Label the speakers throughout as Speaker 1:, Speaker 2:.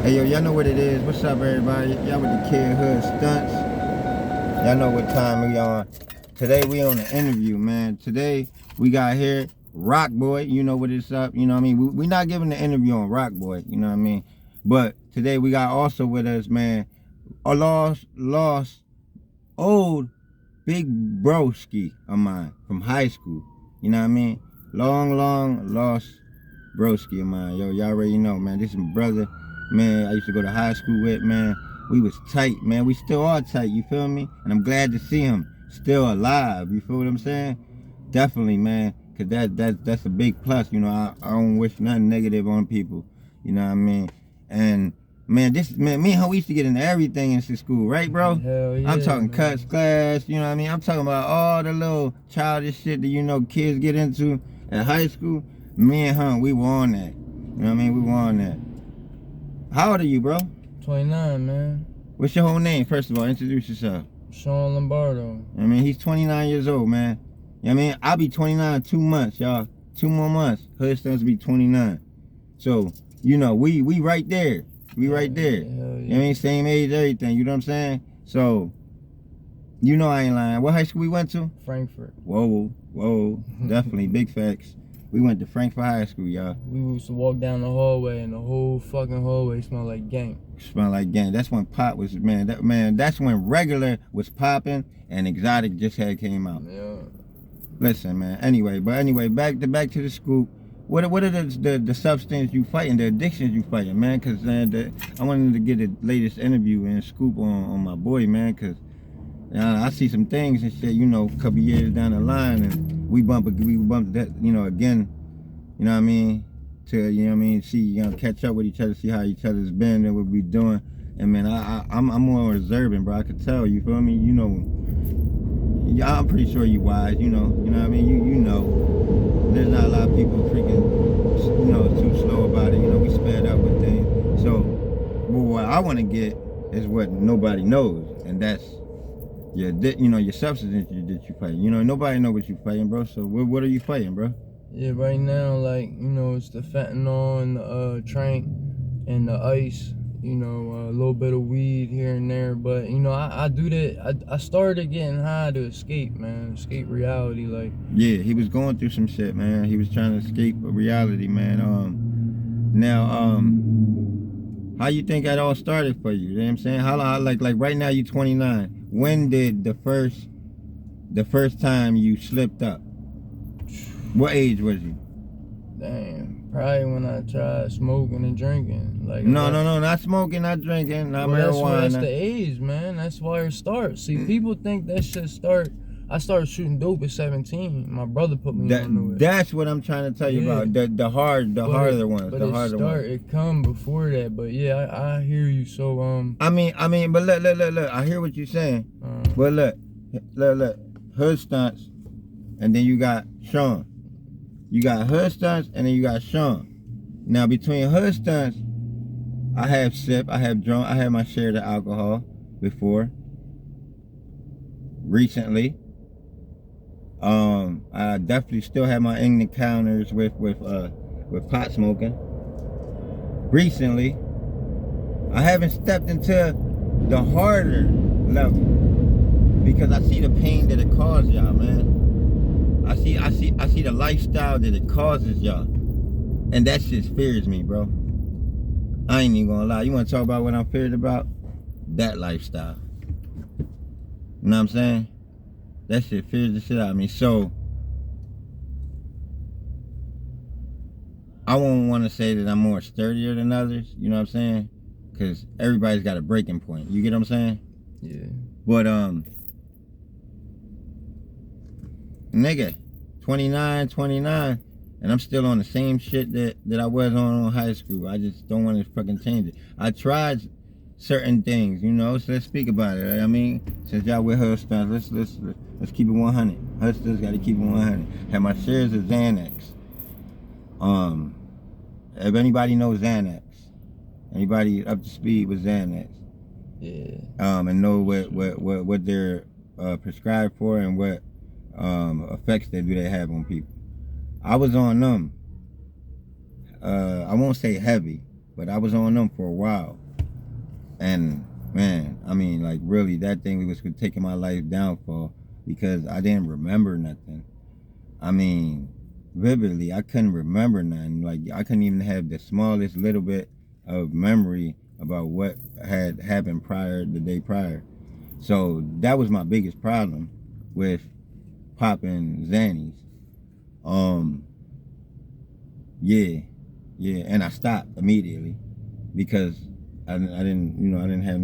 Speaker 1: Hey, yo, y'all know what it is. What's up, everybody? Y'all with the Kid Hood Stunts. Y'all know what time we on. Today, we on an interview, man. Today, we got here Rock Boy. You know what it's up. You know what I mean? We not giving the interview on Rock Boy. You know what I mean? But today, we got also with us, man, a lost old big broski of mine from high school. You know what I mean? Long lost broski of mine. Yo, y'all already know, man. This is my brother. Man, I used to go to high school with, man. We was tight, man. We still are tight, you feel me? And I'm glad to see him still alive, you feel what I'm saying? Definitely, man, because that's a big plus, you know. I don't wish nothing negative on people, you know what I mean? And, man, me and her, we used to get into everything in school, right, bro?
Speaker 2: Hell yeah,
Speaker 1: I'm talking
Speaker 2: man.
Speaker 1: cuts, class, you know what I mean? I'm talking about all the little childish shit that, you know, kids get into at high school. Me and her, we were on that, you know what I mean? We were on that. How old are you, bro?
Speaker 2: 29, man.
Speaker 1: What's your whole name, first of all? Introduce yourself.
Speaker 2: SHAWN Lombardo.
Speaker 1: I mean, he's 29 years old, man. You know what I mean? I'll be 29 in 2 months, y'all. 2 more months. Hood Stunts will be 29. So, you know, we right there. We right there.
Speaker 2: Yeah.
Speaker 1: You know what I mean? Same age, everything. You know what I'm saying? So, you know I ain't lying. What high school we went to?
Speaker 2: Frankfurt.
Speaker 1: Whoa. Definitely. Big facts. We went to Frankfurt High School, y'all.
Speaker 2: We used to walk down the hallway and the whole fucking hallway smelled like gang.
Speaker 1: Smell like gang. That's when pop was, that's when regular was popping and exotic just had came out.
Speaker 2: Yeah.
Speaker 1: Listen, man. Anyway, back to the scoop. What are the substance you fighting, the addictions you fighting, man? Cause I wanted to get the latest interview and scoop on my boy, man, cause I see some things and shit, you know, a couple years down the line, and we bump that, you know, again, you know what I mean, to, you know what I mean, see, you know, catch up with each other, see how each other's been and what we doing. And man, I'm more reserving, bro. I could tell, you feel me? You know, I'm pretty sure you wise, you know what I mean? You know, there's not a lot of people freaking, you know, too slow about it. You know, we sped up with things. So, what I want to get is what nobody knows, and that's your substance that you fighting. You know, nobody know what you fighting, bro. So what are you fighting, bro?
Speaker 2: Yeah, right now, like, you know, it's the fentanyl and the trank and the ice, you know, a little bit of weed here and there. But, you know, I do that. I started getting high to escape, man. Escape reality, like.
Speaker 1: Yeah, he was going through some shit, man. He was trying to escape reality, man. How you think that all started for you? You know what I'm saying? How like right now you 29. When did the first time you slipped up? What age was you?
Speaker 2: Damn, probably when I tried smoking and drinking. Like
Speaker 1: no, not smoking, not drinking, not marijuana.
Speaker 2: That's the age, man. That's where it starts. See, people think that shit start. I started shooting dope at 17. My brother put me on it.
Speaker 1: That's what I'm trying to tell you about. The harder ones.
Speaker 2: It come before that, but yeah, I hear you. So
Speaker 1: I mean, but look. I hear what you're saying. But look, Hood Stunts, and then you got SHAWN. You got Hood Stunts, and then you got SHAWN. Now between Hood Stunts, I have sip, I have drunk, I had my share of alcohol before. Recently. I definitely still have my encounters with pot smoking. Recently, I haven't stepped into the harder level because I see the pain that it causes y'all, man. I see the lifestyle that it causes y'all, and that shit fears me, bro. I ain't even gonna lie. You wanna talk about what I'm feared about? That lifestyle. You know what I'm saying? That shit fears the shit out of me. So, I won't want to say that I'm more sturdier than others. You know what I'm saying? Because everybody's got a breaking point. You get what I'm saying?
Speaker 2: Yeah.
Speaker 1: But, nigga, 29, and I'm still on the same shit that I was on high school. I just don't want to fucking change it. I tried certain things, you know, so let's speak about it. Right? I mean, since y'all with Hood Stunts, let's keep it 100. Hood Stunts got to keep it 100. Have my shares of Xanax. If anybody knows Xanax, anybody up to speed with Xanax,
Speaker 2: yeah,
Speaker 1: and know what they're prescribed for and what effects they have on people. I was on them. I won't say heavy, but I was on them for a while. And man, I mean, like really, that thing was taking my life downfall because I didn't remember nothing. I mean, vividly, I couldn't remember nothing. Like I couldn't even have the smallest little bit of memory about what had happened the day prior. So that was my biggest problem with popping Xannies. Yeah, and I stopped immediately because I didn't have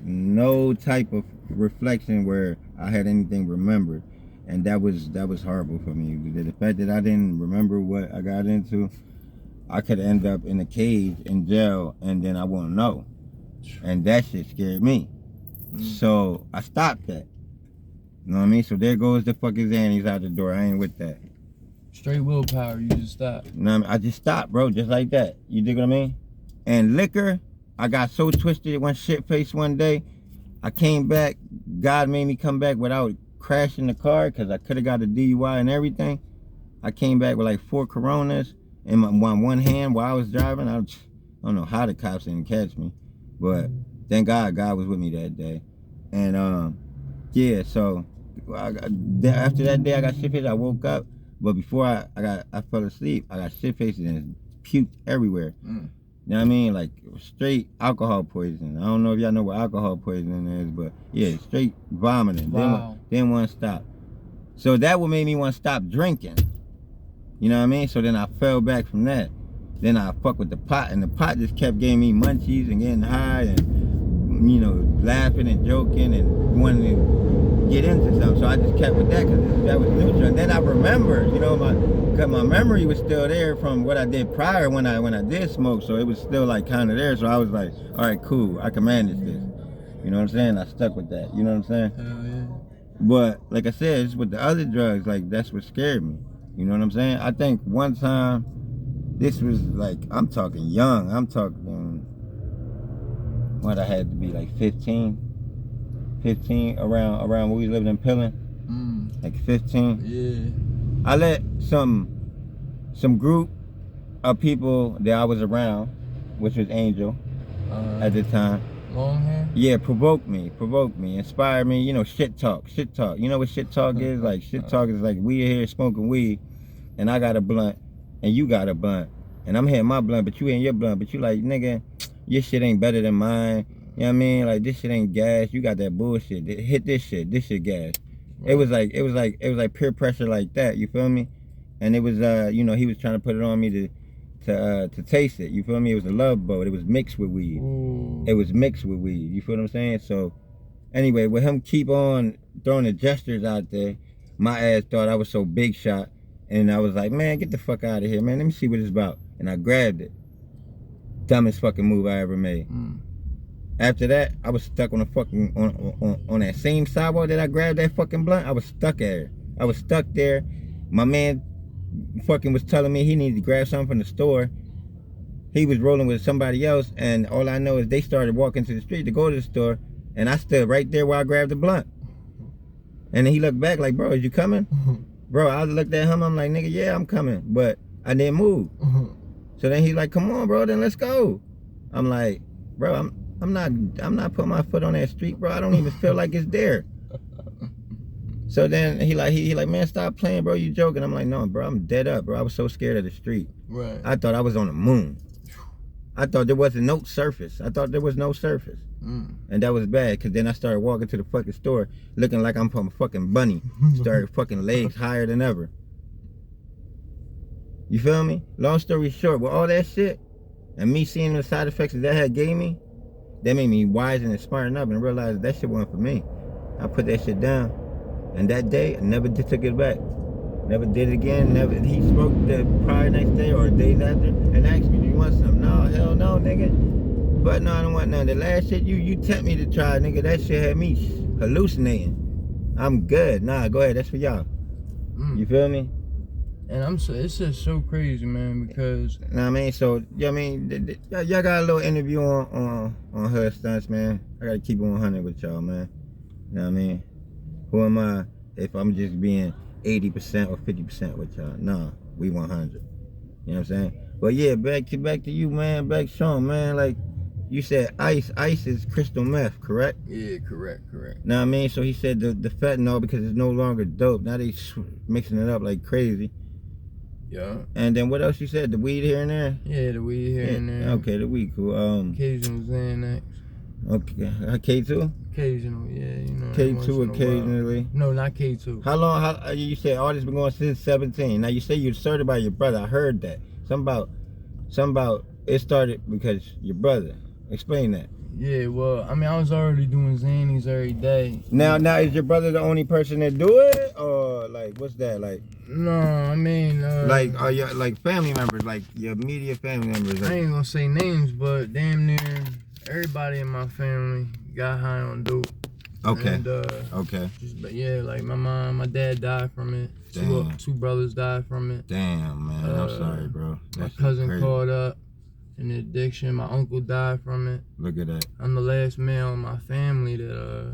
Speaker 1: no type of reflection where I had anything remembered, and that was horrible for me. The fact that I didn't remember what I got into, I could end up in a cage in jail, and then I won't know, and that shit scared me. So I stopped that. You know what I mean? So there goes the fucking Xannies out the door. I ain't with that.
Speaker 2: Straight willpower, you just stopped.
Speaker 1: You know what I mean? I just stopped, bro, just like that. You dig what I mean? And liquor, I got so twisted, went shit-faced one day. I came back. God made me come back without crashing the car because I could have got a DUI and everything. I came back with like 4 Coronas in my one hand while I was driving. I don't know how the cops didn't catch me, but thank God, God was with me that day. And yeah, so after that day, I got shit-faced. I woke up, but before I fell asleep, I got shit-faced and puked everywhere. You know what I mean? Like straight alcohol poisoning. I don't know if y'all know what alcohol poisoning is, but yeah, straight vomiting.
Speaker 2: Wow.
Speaker 1: Then want to stop. So that would make me want to stop drinking. You know what I mean? So then I fell back from that. Then I fucked with the pot, and the pot just kept giving me munchies and getting high and, you know, laughing and joking and wanting to get into something. So I just kept with that because that was neutral. And then I remembered, you know, my memory was still there from what I did prior when I did smoke. So it was still like kind of there. So I was like, all right, cool, I can manage this. You know what I'm saying? I stuck with that. You know what I'm saying?
Speaker 2: Hell yeah.
Speaker 1: But like I said, it's with the other drugs, like that's what scared me. You know what I'm saying? I think one time, this was like, I'm talking young. I'm talking, what I had to be like 15 around when we lived in Pillin. Like 15.
Speaker 2: Yeah.
Speaker 1: I let some group of people that I was around, which was Angel at the time.
Speaker 2: Long hair?
Speaker 1: Yeah, provoke me, inspire me, you know, shit talk. You know what shit talk is? Like shit talk is like we here smoking weed and I got a blunt and you got a blunt and I'm hitting my blunt but you hitting your blunt, but you like, nigga, your shit ain't better than mine. You know what I mean? Like this shit ain't gas, you got that bullshit. Hit this shit gas. Right. It was like peer pressure like that, you feel me? And it was you know, he was trying to put it on me to taste it, you feel me? It was a love boat. It was mixed with weed.
Speaker 2: Ooh.
Speaker 1: It was mixed with weed, you feel what I'm saying? So anyway, with him keep on throwing the gestures out there, my ass thought I was so big shot, and I was like, man, get the fuck out of here, man, let me see what it's about. And I grabbed it. Dumbest fucking move I ever made. After that, I was stuck on the fucking on that same sidewalk that I grabbed that fucking blunt. I was stuck there. I was stuck there. My man fucking was telling me he needed to grab something from the store. He was rolling with somebody else, and all I know is they started walking to the street to go to the store, and I stood right there where I grabbed the blunt. And then he looked back like, bro, is you coming? Bro, I looked at him, I'm like, nigga, yeah, I'm coming, but I didn't move. So then he's like, come on, bro, then let's go. I'm like, bro, I'm not putting my foot on that street, bro. I don't even feel like it's there. So then he like, man, stop playing, bro. You joking? I'm like, no, bro, I'm dead up, bro. I was so scared of the street.
Speaker 2: Right.
Speaker 1: I thought I was on the moon. I thought there wasn't no surface. I thought there was no surface. And that was bad, because then I started walking to the fucking store looking like I'm from a fucking bunny. Started fucking legs higher than ever. You feel me? Long story short, with all that shit, and me seeing the side effects that had gave me, that made me wise and smarten up and realize that shit wasn't for me. I put that shit down. And that day, I never took it back. Never did it again. Never. He smoked the prior next day or days after and asked me, do you want some? No, hell no, nigga. But no, I don't want none. The last shit you tempt me to try, nigga, that shit had me hallucinating. I'm good. Nah, go ahead. That's for y'all. You feel me?
Speaker 2: And it's just so crazy, man, because...
Speaker 1: Know what I mean? So, yeah, I mean, y'all got a little interview on Hood Stunts, man. I got to keep it 100 with y'all, man. You know what I mean? Who am I if I'm just being 80% or 50% with y'all? Nah, we 100. You know what I'm saying? But yeah, back to you, man. Back Sean, man. Like you said, ice is crystal meth, correct?
Speaker 2: Yeah, correct.
Speaker 1: Now I mean, so he said the fentanyl because it's no longer dope. Now they mixing it up like crazy.
Speaker 2: Yeah.
Speaker 1: And then what else you said? The weed here and there?
Speaker 2: Yeah, the weed here and there.
Speaker 1: Okay, the weed cool.
Speaker 2: Occasional Xanax.
Speaker 1: Okay, K2?
Speaker 2: Occasional, yeah, you know.
Speaker 1: K2 occasionally.
Speaker 2: No, not K2.
Speaker 1: How you said all this been going since 17. Now you say you started by your brother. I heard that. Something about it started because your brother. Explain that.
Speaker 2: Yeah, well, I mean, I was already doing Xannies every day.
Speaker 1: Now is your brother the only person that do it, or like what's that like?
Speaker 2: No, I mean,
Speaker 1: like are your like family members, like your immediate family members? Like,
Speaker 2: I ain't gonna say names, but damn near everybody in my family got high on dope.
Speaker 1: Okay.
Speaker 2: And,
Speaker 1: okay.
Speaker 2: But yeah, like my dad died from it. Two brothers died from it.
Speaker 1: Damn, man. I'm sorry, bro.
Speaker 2: My cousin caught up in the addiction. My uncle died from it.
Speaker 1: Look at that.
Speaker 2: I'm the last male in my family that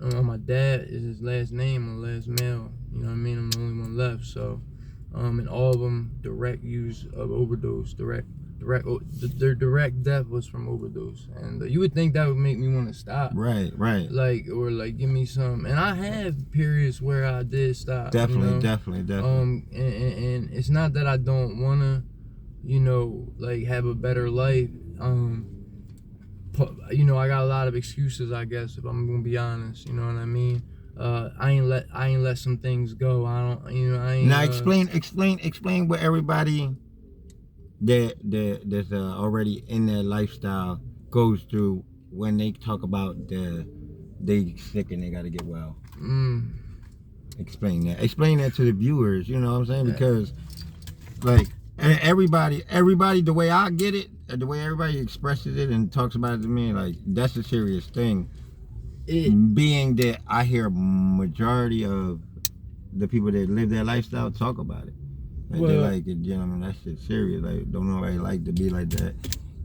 Speaker 2: my dad is his last name, I'm the last male. You know what I mean? I'm the only one left. So, and all of them direct use of overdose. Their direct death was from overdose, and you would think that would make me want to stop.
Speaker 1: Right.
Speaker 2: Like, or like give me some. And I have periods where I did stop.
Speaker 1: Definitely,
Speaker 2: you know?
Speaker 1: definitely.
Speaker 2: And it's not that I don't wanna, you know, like have a better life. You know, I got a lot of excuses, I guess, if I'm gonna be honest. You know what I mean? I ain't let some things go. I ain't.
Speaker 1: Now explain what everybody that's already in their lifestyle goes through when they talk about they sick and they gotta get well. Explain that to the viewers. You know what I'm saying? Because like everybody, the way I get it, the way everybody expresses it and talks about it to me, like that's a serious thing. Being that I hear majority of the people that live their lifestyle talk about it. Like they're like, gentlemen, that shit's serious. Like, don't nobody like to be like that,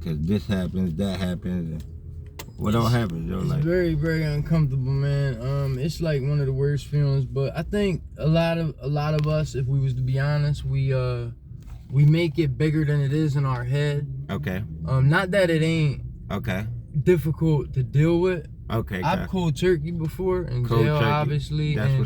Speaker 1: cause this happens, that happens, and what all happens, yo. Like,
Speaker 2: very, very uncomfortable, man. It's like one of the worst feelings. But I think a lot of us, if we was to be honest, we make it bigger than it is in our head.
Speaker 1: Okay.
Speaker 2: Not that it ain't difficult to deal with.
Speaker 1: Okay.
Speaker 2: I've cold turkey before in jail, obviously.
Speaker 1: That's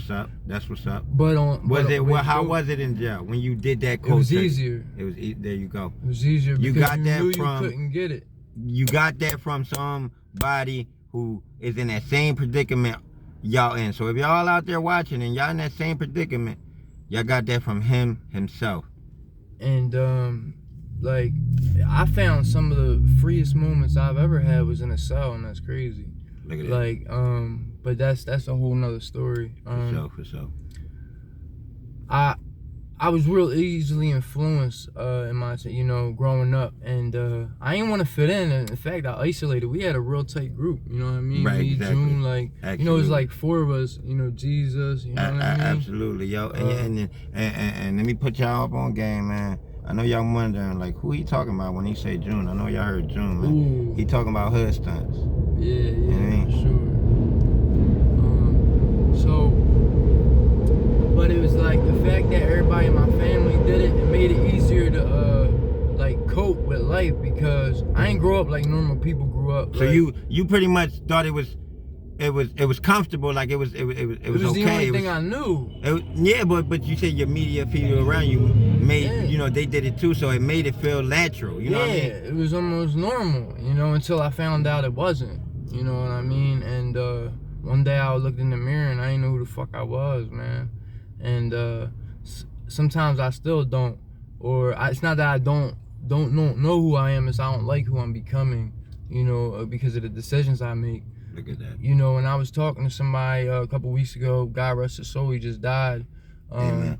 Speaker 1: what's up.
Speaker 2: But
Speaker 1: how was it in jail when you did that cold turkey?
Speaker 2: It was easier.
Speaker 1: There you go.
Speaker 2: It was easier because
Speaker 1: you got that
Speaker 2: knew
Speaker 1: from,
Speaker 2: you couldn't get it.
Speaker 1: You got that from somebody who is in that same predicament y'all in. So if y'all out there watching and y'all in that same predicament, y'all got that from himself.
Speaker 2: And like I found some of the freest moments I've ever had was in a cell, and that's crazy.
Speaker 1: Look at that.
Speaker 2: Like but that's a whole nother story.
Speaker 1: For sure.
Speaker 2: I was real easily influenced in my, you know, growing up, and I didn't want to fit in. And in fact, I isolated. We had a real tight group. You know what I mean?
Speaker 1: Right,
Speaker 2: Me,
Speaker 1: exactly.
Speaker 2: June, like you know, it was like 4 of us. You know, Jesus. You know what I mean?
Speaker 1: Absolutely, yo. And let me put y'all up on game, man. I know y'all wondering like who he talking about when he say June. I know y'all heard June, man.
Speaker 2: Ooh.
Speaker 1: He talking about hood stunts.
Speaker 2: Yeah,
Speaker 1: You know what I mean?
Speaker 2: for sure. But it was like the fact that everybody in my family did it, it made it easier to like cope with life, because I ain't grow up like normal people grew up.
Speaker 1: So
Speaker 2: like,
Speaker 1: you pretty much thought it was comfortable, like it was okay.
Speaker 2: It was the only thing I knew.
Speaker 1: Yeah, but you said your media people around you made, you know, they did it too, so it made it feel natural. You know what I mean?
Speaker 2: Yeah, it was almost normal, you know, until I found out it wasn't. You know what I mean? And one day I looked in the mirror and I didn't know who the fuck I was, man. And sometimes I still don't, or it's not that I don't know who I am, it's I don't like who I'm becoming, you know, because of the decisions I make.
Speaker 1: Look at that.
Speaker 2: You know, when I was talking to somebody a couple weeks ago, God rest his soul, he just died.
Speaker 1: Amen.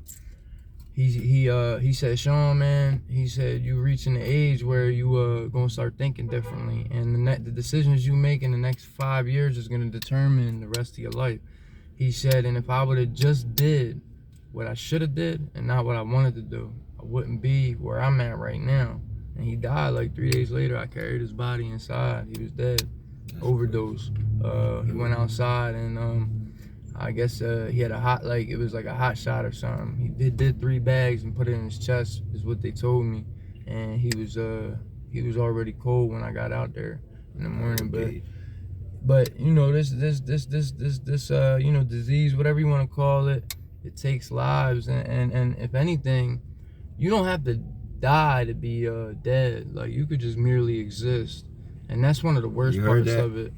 Speaker 2: He said, Sean, man, he said, you reaching the age where you gonna start thinking differently, and the decisions you make in the next 5 years is gonna determine the rest of your life. He said, and if I would have just did what I should have did and not what I wanted to do, I wouldn't be where I'm at right now. And he died like 3 days later. I carried his body inside. He was dead. Overdose. He went outside and I guess he had it was like a hot shot or something. He did 3 bags and put it in his chest, is what they told me. and he was already cold when I got out there in the morning. But you know, this you know, disease, whatever you want to call it, it takes lives, and if anything, you don't have to die to be dead. Like, you could just merely exist, and that's one of the worst parts of it.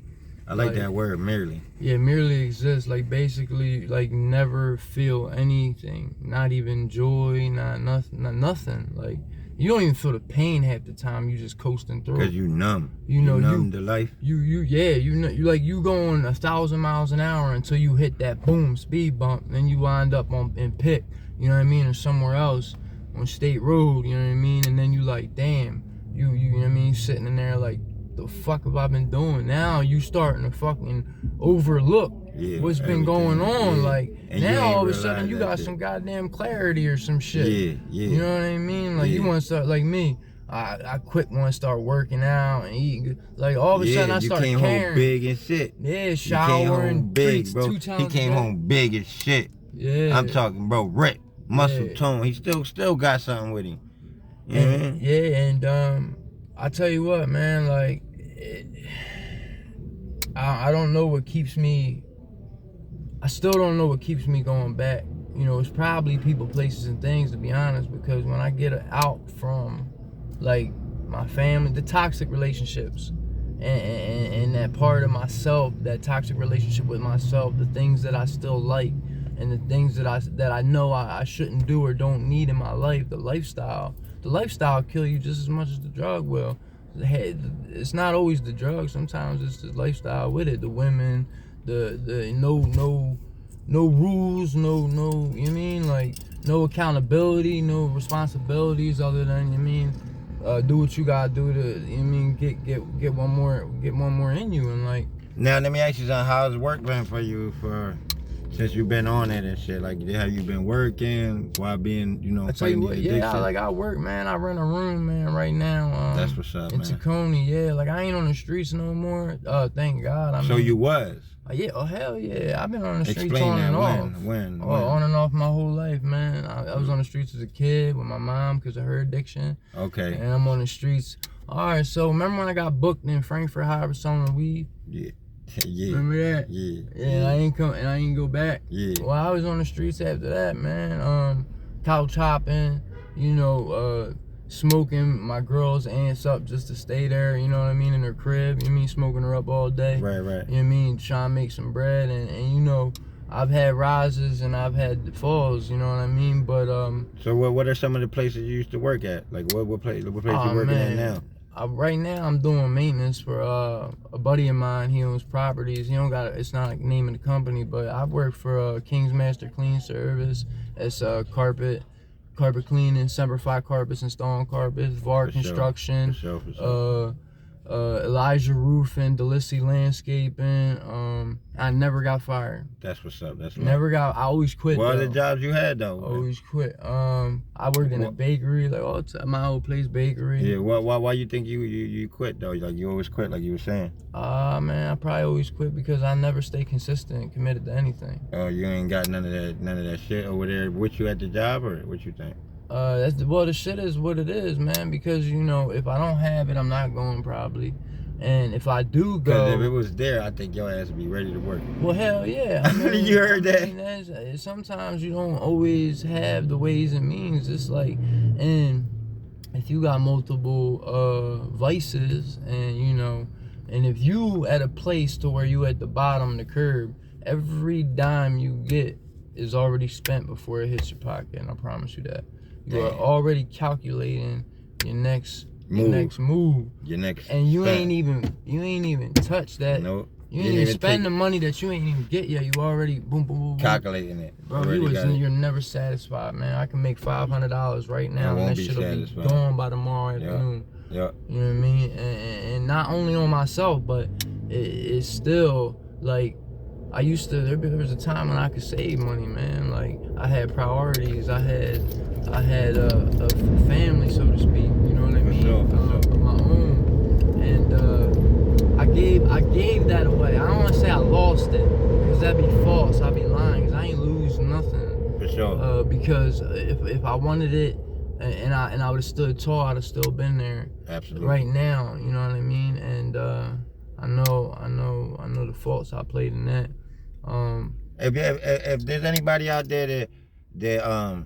Speaker 1: I like that word, merely. Yeah,
Speaker 2: merely exist. Like, basically, like, never feel anything, not even joy, not nothing. Like, you don't even feel the pain half the time. You just coasting through.
Speaker 1: Cause you numb.
Speaker 2: You know,
Speaker 1: you numb to life.
Speaker 2: You like, you going 1,000 miles an hour until you hit that boom speed bump, and then you wind up in Pitt, you know what I mean, or somewhere else on State Road, you know what I mean, and then you like, damn, you know what I mean, sitting in there like, the fuck have I been doing? Now you starting to fucking overlook what's been going on. Like, and now all of a sudden you got some goddamn clarity or some shit. You know what I mean? Like, you want to start, like me, I quit, want to start working out and eating. Like, all of a sudden I started caring.
Speaker 1: You came home big and shit.
Speaker 2: Yeah, showering
Speaker 1: big, bro.
Speaker 2: 2 times
Speaker 1: he came home big as shit.
Speaker 2: Yeah.
Speaker 1: I'm talking, bro, ripped, muscle tone. He still got something with him. You know what I mean?
Speaker 2: Yeah, and I tell you what, man, like, I don't know what keeps me, I still don't know what keeps me going back. You know, it's probably people, places, and things, to be honest, because when I get out from, like, my family, the toxic relationships, and that part of myself, that toxic relationship with myself, the things that I still like, and the things that I know I shouldn't do or don't need in my life, the lifestyle kill you just as much as the drug will. It's not always the drug. Sometimes it's the lifestyle with it. The women, the no rules, no, you know what I mean? Like, no accountability, no responsibilities other than, you know what I mean, do what you gotta do to, you know what I mean, get one more in you. And like,
Speaker 1: now let me ask you something. How's work been for you since you've been on it and shit? Like, have you been working while being, you know,
Speaker 2: I tell you what, I work, man. I rent a room, man, right now.
Speaker 1: That's what's up,
Speaker 2: in Tacony, Like, I ain't on the streets no more. Thank God. I mean,
Speaker 1: so you was?
Speaker 2: Yeah, oh hell yeah. I've been on the streets
Speaker 1: Explain
Speaker 2: on and off.
Speaker 1: When?
Speaker 2: On and off my whole life, man. I was on the streets as a kid with my mom because of her addiction.
Speaker 1: Okay.
Speaker 2: And I'm on the streets. All right, so remember when I got booked in Frankfurt Harbor selling weed?
Speaker 1: Yeah.
Speaker 2: Remember that?
Speaker 1: Yeah.
Speaker 2: And I ain't go back.
Speaker 1: Yeah.
Speaker 2: Well, I was on the streets after that, man. Couch hopping, you know, smoking my girl's aunts up just to stay there, you know what I mean, in her crib, you know what I mean, smoking her up all day.
Speaker 1: Right.
Speaker 2: You know what I mean, trying to make some bread, and you know, I've had rises and I've had falls, you know what I mean, but
Speaker 1: so what are some of the places you used to work at? Like, what place you working at now?
Speaker 2: Right now I'm doing maintenance for a buddy of mine. He owns properties. He don't got it's not a name of the company, but I've worked for King's Master Clean Service. It's carpet cleaning, Semper-Fi carpets, installing carpets, VAR construction,
Speaker 1: for sure.
Speaker 2: Elijah Roofing, Delissi Landscaping. I never got fired.
Speaker 1: That's what's up. That's
Speaker 2: I always quit.
Speaker 1: What are the jobs you had though?
Speaker 2: Always quit. I worked in a bakery, like all the time, my old place bakery.
Speaker 1: Yeah. Why you think you quit though? Like, you always quit, like you were saying.
Speaker 2: Man, I probably always quit because I never stay consistent and committed to anything.
Speaker 1: Oh, you ain't got none of that shit over there with you at the job, or what you think?
Speaker 2: The shit is what it is, man, because, you know, if I don't have it, I'm not going probably. And if I do go...
Speaker 1: Because if it was there, I think your ass would be ready to work.
Speaker 2: Well, hell yeah. I mean,
Speaker 1: you heard that?
Speaker 2: I mean, sometimes you don't always have the ways and means. It's like, and if you got multiple vices, and, you know, and if you at a place to where you at the bottom of the curb, every dime you get is already spent before it hits your pocket, and I promise you that. You are already calculating your next move. And you ain't even touched that.
Speaker 1: Nope.
Speaker 2: You ain't even spend the money that you ain't even get yet. You already boom.
Speaker 1: Calculating it.
Speaker 2: Bro, you're never satisfied, man. I can make $500 right now, and that shit'll be gone by tomorrow afternoon.
Speaker 1: Yeah.
Speaker 2: You know what I mean? And not only on myself, but it's still like, there was a time when I could save money, man. Like, I had priorities. I had a family, so to speak. You know what I mean? Of my own. And I gave that away. I don't want to say I lost it, because that'd be false. I'd be lying, because I ain't lose nothing.
Speaker 1: For sure.
Speaker 2: Because if I wanted it, and and I would have stood tall. I'd have still been there.
Speaker 1: Absolutely.
Speaker 2: Right now, you know what I mean? And I know the faults I played in that.
Speaker 1: If there's anybody out there that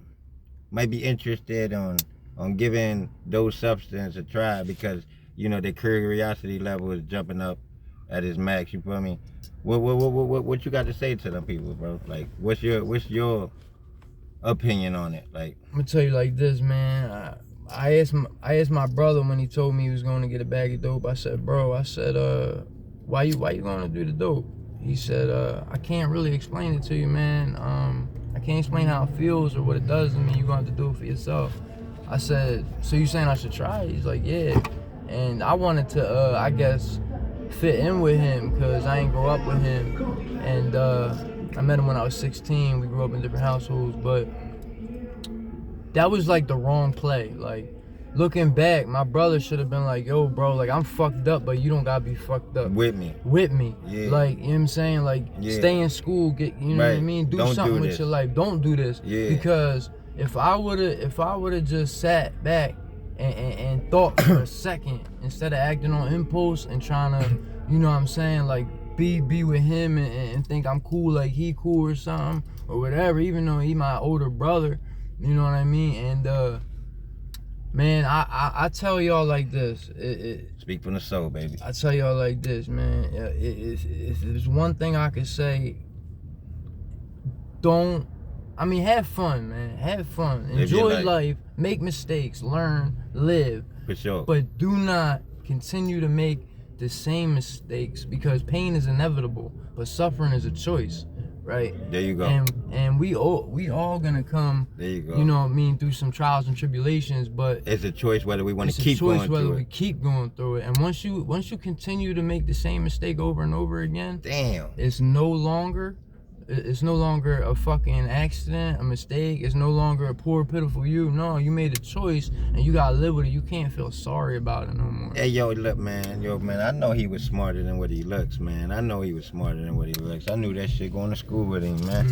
Speaker 1: might be interested on giving those substances a try, because you know their curiosity level is jumping up at its max, you feel me? What you got to say to them people, bro? Like, what's your opinion on it? Like,
Speaker 2: I'm gonna tell you like this, man. I asked my brother when he told me he was going to get a bag of dope. I said, bro, why you going to do the dope? He said, I can't really explain it to you, man. I can't explain how it feels or what it does to me. You're going to have to do it for yourself. I said, so you saying I should try it? He's like, yeah. And I wanted to, I guess, fit in with him because I ain't grow up with him. And I met him when I was 16. We grew up in different households, but that was like the wrong play. Like, looking back, my brother should have been like, yo, bro, like, I'm fucked up, but you don't gotta be fucked up.
Speaker 1: With me.
Speaker 2: Yeah. Like, you know what I'm saying? Like, stay in school, you know what I mean? Do something with your life. Don't do this.
Speaker 1: Yeah.
Speaker 2: Because if I would've just sat back and thought for a second instead of acting on impulse and trying to, you know what I'm saying, like, be with him and think I'm cool, like he cool or something or whatever, even though he my older brother. You know what I mean? And man, I tell y'all like this.
Speaker 1: Speak from the soul, baby.
Speaker 2: I tell y'all like this, man. If there's one thing I could say, have fun, man. Have fun. Enjoy life. Make mistakes. Learn. Live.
Speaker 1: For sure.
Speaker 2: But do not continue to make the same mistakes, because pain is inevitable, but suffering is a choice. Right.
Speaker 1: There you go.
Speaker 2: And we all gonna come.
Speaker 1: There you go.
Speaker 2: You know what I mean, through some trials and tribulations, but
Speaker 1: it's a choice whether we want to keep
Speaker 2: going through it. It's a choice whether we keep going through it. And once you continue to make the same mistake over and over again,
Speaker 1: damn,
Speaker 2: it's no longer a fucking accident, a mistake. It's no longer a poor, pitiful you. No, you made a choice and you gotta live with it. You can't feel sorry about it no more.
Speaker 1: Hey, look, man. I know he was smarter than what he looks, man. I know he was smarter than what he looks. I knew that shit going to school with him, man.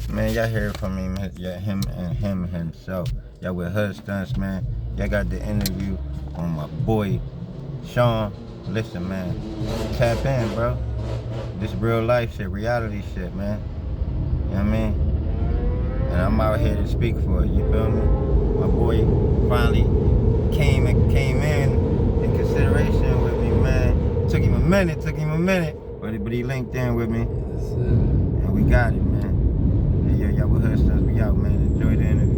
Speaker 1: Man, y'all heard from him, him himself. Y'all with Hood Stunts, man. Y'all got the interview on my boy, SHAWN. Listen, man. Tap in, bro. This real life shit, reality shit, man. You know what I mean? And I'm out here to speak for it, you feel me? My boy finally came in consideration with me, man. Took him a minute, but he linked in with me. And we got it, man. Hey, y'all with Hood Stunts, we out, man. Enjoy the interview.